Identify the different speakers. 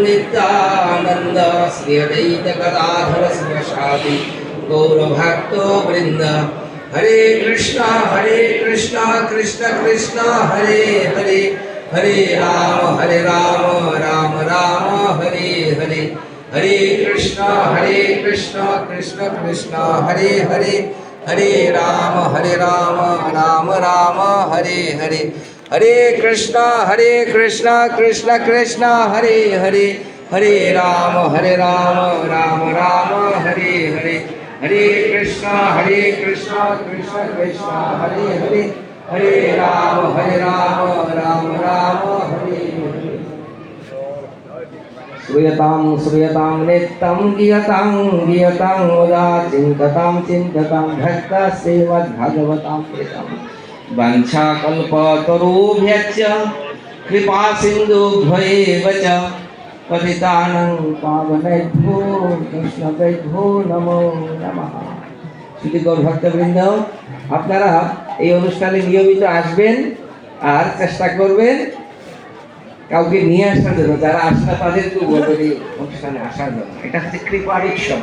Speaker 1: नित्यानंद श्री अद्वैत गदाधर शिवशादि गौरभक्तो वृंद। हरे कृष्णा कृष्ण कृष्ण हरे हरे, हरे राम राम राम हरे हरे। हरे कृष्णा कृष्ण कृष्ण हरे हरे, हरे राम राम राम हरे हरे। हरे कृष्णा कृष्ण कृष्ण हरे हरे, हरे राम राम राम हरे हरे। हरे कृष्णा कृष्ण कृष्ण हरे हरे, हरे राम राम राम हरे हरे। श्रूयतां नित्यं गीयतां मुदा चिन्ततां भक्ता श्रीमद्भगवतां प्रीतम्। वाञ्छाकल्पतरुभ्यश्च कृपा सिन्धुभ्यैव च पतितानां पावनेभ्यो वैष्णवेभ्यो नमो नमः। শুধু গৌর ভক্তবৃন্দ, আপনারা এই অনুষ্ঠানে নিয়মিত আসবেন আর চেষ্টা করবেন কাউকে নিয়ে আসার জন্য, যারা আসলে তাদেরকেও বলবেন এই অনুষ্ঠানে আসার জন্য। এটা হচ্ছে কৃপার উৎসব।